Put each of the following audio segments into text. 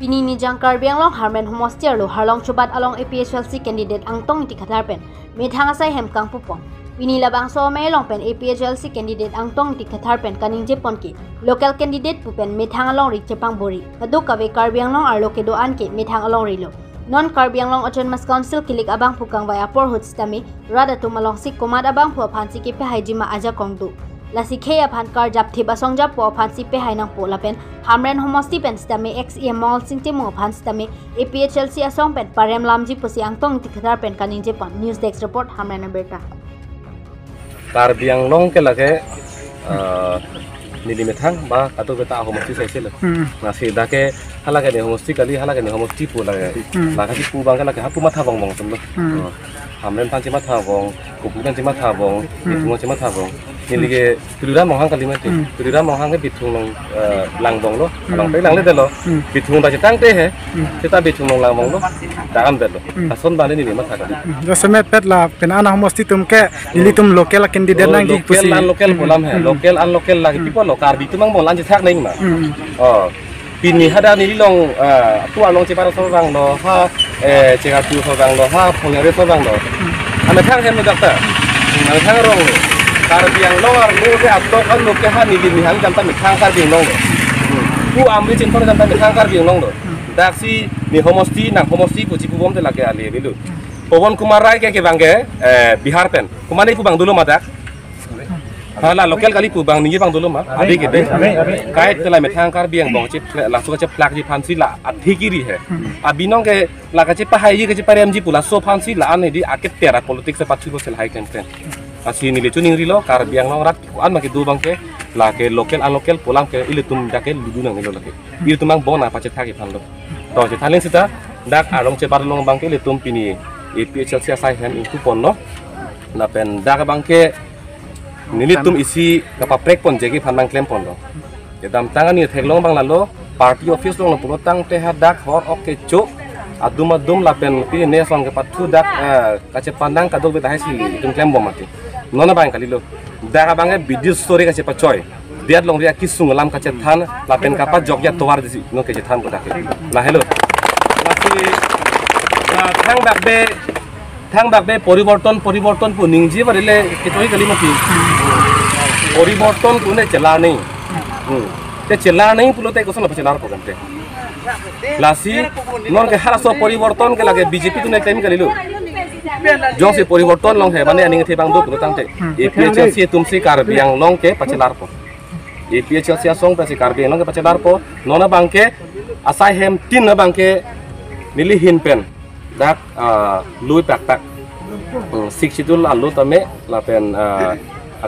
Pini ni jangkar biang long harmen homostier lo harlong cobat along APHLC candidate ang tong ti khatar pen me thanga sai hem kang pupon pini labang so me long pen APHLC candidate ang tong ti khatar pen kaning jepon ki local candidate pupen me thanga long ri chepang bori adu kawe kar biang long arlo ke do an ke me thanga long ri lo non kar biang long autonomous council kilik abang pukang vaya por hut stami rada tumalong sik komad abang pu phansi ke pe haijima aja kongdu lasi kheya phan kar jap thiba songjap po phansi pe hainang po lapen hamren homosti pen stami XE mall singte mo phan stami APHLC asong pen parem lamji pusi angtong tikhatar pen kaning jepon news desk report hamren berta kar biang long ke lage nili methang ba atu beta homosti sai sel na se da ke halage ne homosti kali halage ne homosti pu lage lage ti pu bang ke lage hapu matha bong bong tum hamren phan chi matha bong kupu kan chi matha bong bitung chi matha bong nili ke tudura monghang kali mate tudura monghang ke bitung long lang bong lo long pe lang le de lo bitung ba chi tang te he kita bitung long lang bong lo da am de lo ason ba ni matha kali jo semet pet la penana homosti tum ke nili tum local candidate nang gi pusi local bolam he local an local lagi people lo kar bitu mang bong lan chi thak nei ma pini hada ni long tu along che para so rang lo ha che ga tu so rang lo ha phong re so rang lo ana thang hem doctor ana thang rong lo kar biang lo ar lu ke atok an lo ke ha ni ni han jam ta mi thang kar biang long lo tu amri chin thor jam ta mi thang kar biang long lo dak si ni homosti nang homosti pu chi pu bom te la ke ale bilu Pawon Kumar Rai ke bangge Bihar pen kumane pu bang dulu madak hala local kali pu bang ni bang dulu ma abi ke de kait te la me thang kar biang bong chi la su che plak ji phansi la athi kiri he abi nong ke la ka che pa hai ji ke che parem ji pula so phansi la an di aket tera politik se pachu sel hai ken pen asi ni le chuning ri lo kar biang long rat an ma ke du bang ke la ke local an local pulang ke ilutum da ke ludu nang ni lo la ke ilutum bang bona pa che thak ki phan lo to che thaleng sita dak arong che par long bang ke ilutum pini APHLC sai hem itu ponno na pen dak bang ke nilitum isi kapaprek pon jegi phandang klem pondo edam tangan ni theklong bang lalo party office long pulo tang te hadak hor oke chu adum adum la pen pi ne song ke patu dak kache pandang kadol beta hasi tum klem bom mati nona bang kali lo dak bang video story kache pachoy diat long ria kisung lam kache than la pen kapa jogya towar disi no ke than ko dak la hello lasi thang bakbe পরিবর্তন পু নিংজি বারিলে কেতই কলি মতি পরিবর্তন কুনে চেলা নেই te চেলা নেই পুলোতে কোসন চেলার পগমতে লাসি নন ke haraso পরিবর্তন ke lage BJP tu nek time kalilu jong se পরিবর্তন long he bane aning the bang do pulo tangte APHLC tumsi kar biang long ke pacelar po APHLC song pa se kar biang long ke pacelar po nona bangke asai hem tin na bangke nili hin pen dak lui pak sik sidul alu tame la pen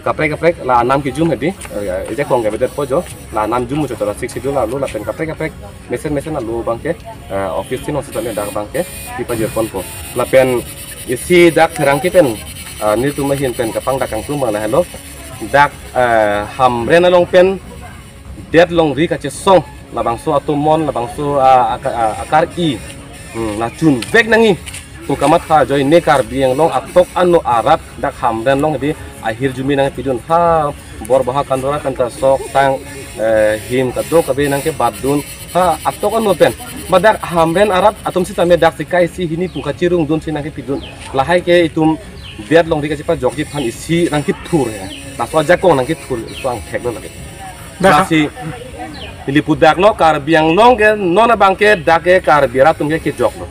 kaprek la 6 ki jum hedi eje kong gabe pojo la 6 jum mucho la sik sidul alu la pen kaprek mesen alu bangke office tin ositame dak bangke tipa jerpon po la pen isi dak therang ki pen ni tuma hin pen kapang dak kang tuma la hello dak ham rena long pen det long ri ka che song la bangso atumon la bangso akar I la chun vek nangi tu kamat kha joy nekar biang long atok anu arat dak hamren long di akhir jumi nang pidun ha bor baha kandora kanta sok tang him kado kabe nang ke badun ha atok anu pen badak hamren arat atum si tame dak sikai si hini puka cirung dun si nang ke pidun lahai ke itum biat long di ka cipa jogji phan isi nang ki thur ya la so jakong nang ki thur suang thek lo lagi dasi Ilipudak lo kar biang long ke nona bangke dake kar biara tungke ke jok lo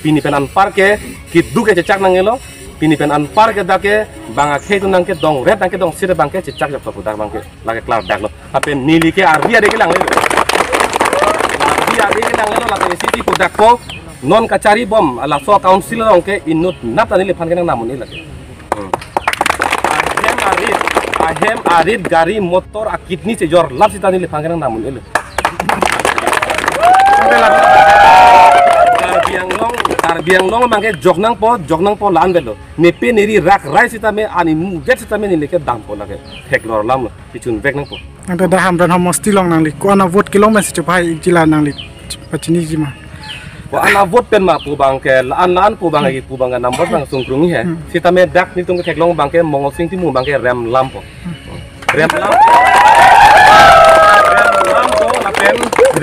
pini penan parke kit duke cecak nangelo pini penan parke dake banga ke tu nangke dong red nangke dong sire bangke cecak jok pudak bangke lage klar dak lo ape nili ke arbia de kilang lo arbia de kilang lo la ke siti pudak po non kacari bom ala so council long ke inut nap tani le phan ke nang namun ni lage ahem arit gari motor akitni sejor lap sitani le phan ke nang namun ele kar biang long mangke jognang po lan belo nepe neri rak rai sitame ani mu vet sitame ni leke dam po lage heklor lam pichun vek nang po anta da ham dan homosti long nang li ko ana vote kilong mes chu pai jila nang li pachini jima ko ana vote pen ma pu bangke lan pu bang pu bang number bang sungkrungi he sitame dak ni tung heklong bangke mongol sing timu bangke rem lam po rem lam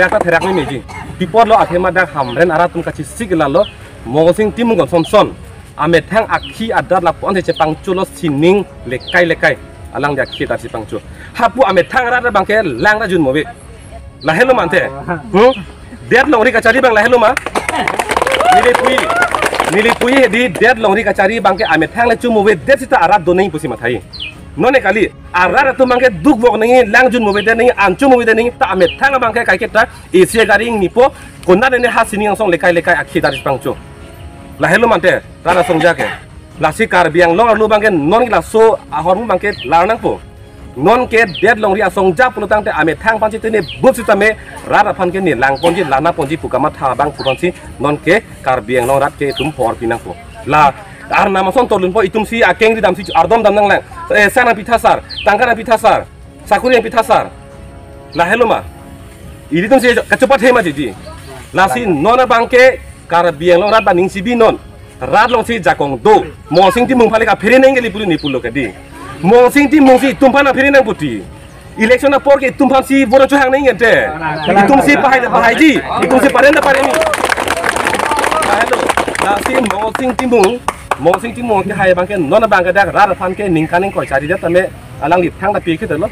therak ni meji pipor lo athema dak hamren ara tum kachi sigla lo mosing timun gon son ame thang akhi adar la pon che pangchulo sining lekai alang dia khi ta si pangchu hapu ame thang ra bangke lang ra jun mobe la helo mante dead longri kachari bang la helo ma nili pui di dead longri kachari bangke ame thang la chu mobe dead sita arat do nei pusi mathai none kali arar tu bangke duk bok nei lang jun mobe de nei anchu mobe de nei ta ame thang bangke kai keta esia garing nipo konna de ne ha sining song lekai akhi ta si pangchu la helo mante rara songja ke lasi kar biang long lu bangke non la so ahor mu bangke la nang po non ke dead long ri asong ja pulutang te ame thang panchi te ne bup sita me rara phan ke ni lang ponji lana ponji pukama tha bang pupansi non ke kar biang long rat ke tum por pinang po la ar nama son tolun po itum si akeng ri dam si ardom dam nang lang sana pithasar tangkana pithasar sakuri pithasar la hello ma iri tum si kacepat hema ji lasi nona bangke kar biang long rat baning si binon rat long si jakong do mosing ti mung phale ka phire neng geli pulu ni pulo ka di mosing ti mongsi tumpan na phire nang puti election na por ke tumpan si boro chuhang neng ente itum si pahai ji itum si paren na pareni hello la si mosing ti mong ke hai bangke nona bangke dak rat phan ke ning kaning ko chari da tame alang lip thang da pi ke lo